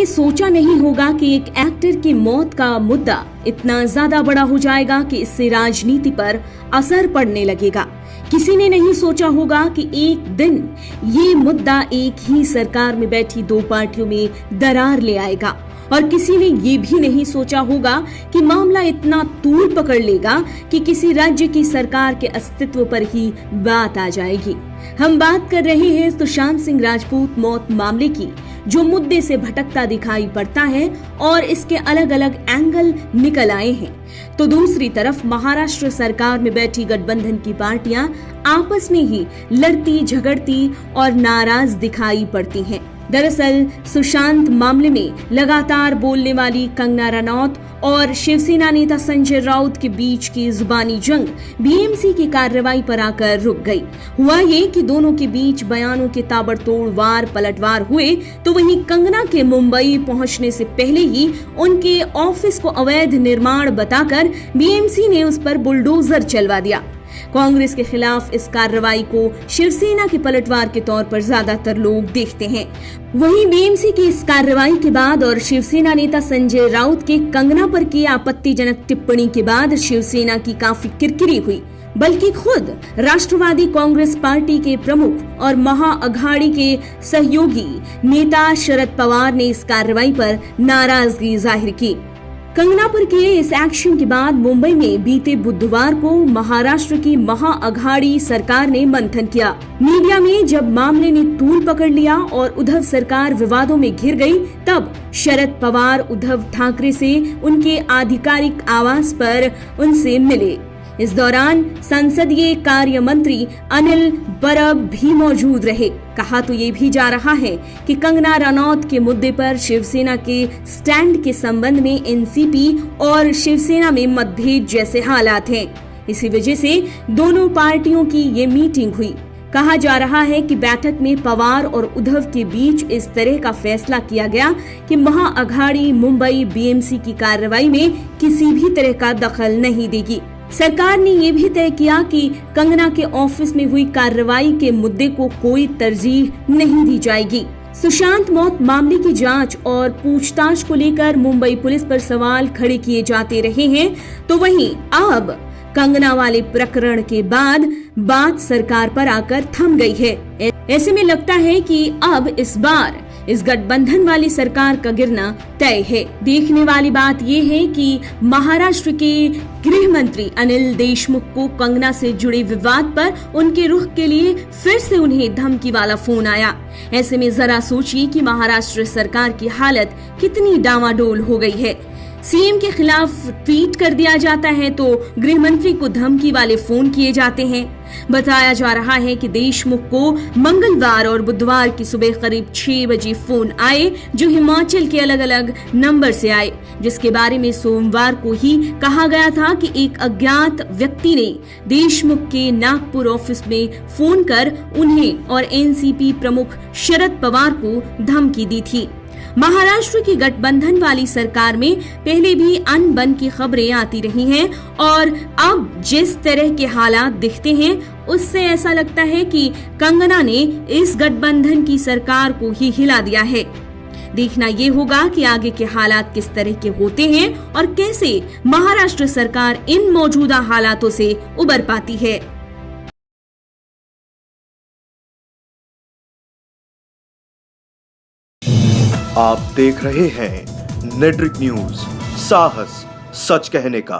ने सोचा नहीं होगा कि एक एक्टर की मौत का मुद्दा इतना ज्यादा बड़ा हो जाएगा कि इससे राजनीति पर असर पड़ने लगेगा। किसी ने नहीं सोचा होगा कि एक दिन ये मुद्दा एक ही सरकार में बैठी दो पार्टियों में दरार ले आएगा, और किसी ने ये भी नहीं सोचा होगा कि मामला इतना तूल पकड़ लेगा कि किसी राज्य की सरकार के अस्तित्व पर ही बात आ जाएगी। हम बात कर रहे हैं सुशांत सिंह राजपूत मौत मामले की, जो मुद्दे से भटकता दिखाई पड़ता है और इसके अलग अलग एंगल निकल आए हैं। तो दूसरी तरफ महाराष्ट्र सरकार में बैठी गठबंधन की पार्टियां आपस में ही लड़ती झगड़ती और नाराज दिखाई पड़ती हैं। दरअसल सुशांत मामले में लगातार बोलने वाली कंगना रनौत और शिवसेना नेता संजय राउत के बीच की जुबानी जंग बीएमसी की कार्रवाई पर आकर रुक गई। हुआ ये कि दोनों के बीच बयानों के ताबड़तोड़ वार पलटवार हुए, तो वहीं कंगना के मुंबई पहुंचने से पहले ही उनके ऑफिस को अवैध निर्माण बताकर बीएमसी ने उस पर बुलडोजर चलवा दिया। कांग्रेस के खिलाफ इस कार्रवाई को शिवसेना के पलटवार के तौर पर ज्यादातर लोग देखते हैं। वहीं बीएमसी की इस कार्रवाई के बाद और शिवसेना नेता संजय राउत के कंगना पर की आपत्तिजनक टिप्पणी के बाद शिवसेना की काफी किरकिरी हुई, बल्कि खुद राष्ट्रवादी कांग्रेस पार्टी के प्रमुख और महाअघाड़ी के सहयोगी नेता शरद पवार ने इस कार्रवाई पर नाराजगी जाहिर की। कंगना पर किए इस एक्शन के बाद मुंबई में बीते बुधवार को महाराष्ट्र की महाअघाड़ी सरकार ने मंथन किया। मीडिया में जब मामले ने तूल पकड़ लिया और उद्धव सरकार विवादों में घिर गई, तब शरद पवार उद्धव ठाकरे से उनके आधिकारिक आवास पर उनसे मिले। इस दौरान संसदीय कार्य मंत्री अनिल बरब भी मौजूद रहे। कहा तो ये भी जा रहा है कि कंगना रनौत के मुद्दे पर शिवसेना के स्टैंड के संबंध में एनसीपी और शिवसेना में मतभेद जैसे हालात हैं। इसी वजह से दोनों पार्टियों की ये मीटिंग हुई। कहा जा रहा है कि बैठक में पवार और उद्धव के बीच इस तरह का फैसला किया गया कि महाअघाड़ी मुंबई बीएमसी की कार्रवाई में किसी भी तरह का दखल नहीं देगी। सरकार ने ये भी तय किया कि कंगना के ऑफिस में हुई कार्रवाई के मुद्दे को कोई तरजीह नहीं दी जाएगी। सुशांत मौत मामले की जांच और पूछताछ को लेकर मुंबई पुलिस पर सवाल खड़े किए जाते रहे हैं, तो वहीं अब कंगना वाले प्रकरण के बाद बात सरकार पर आकर थम गई है। ऐसे में लगता है कि अब इस बार इस गठबंधन वाली सरकार का गिरना तय है। देखने वाली बात यह है कि महाराष्ट्र के गृह मंत्री अनिल देशमुख को कंगना से जुड़े विवाद पर उनके रुख के लिए फिर से उन्हें धमकी वाला फोन आया। ऐसे में जरा सोचिए कि महाराष्ट्र सरकार की हालत कितनी डामाडोल हो गई है। सीएम के खिलाफ ट्वीट कर दिया जाता है तो गृह मंत्री को धमकी वाले फोन किए जाते हैं। बताया जा रहा है कि देशमुख को मंगलवार और बुधवार की सुबह करीब 6 बजे फोन आए, जो हिमाचल के अलग अलग नंबर से आए, जिसके बारे में सोमवार को ही कहा गया था कि एक अज्ञात व्यक्ति ने देशमुख के नागपुर ऑफिस में फोन कर उन्हें और एनसीपी प्रमुख शरद पवार को धमकी दी थी। महाराष्ट्र की गठबंधन वाली सरकार में पहले भी अनबन की खबरें आती रही हैं, और अब जिस तरह के हालात दिखते हैं उससे ऐसा लगता है कि कंगना ने इस गठबंधन की सरकार को ही हिला दिया है। देखना ये होगा कि आगे के हालात किस तरह के होते हैं और कैसे महाराष्ट्र सरकार इन मौजूदा हालातों से उबर पाती है। आप देख रहे हैं नेटरिक न्यूज, साहस सच कहने का।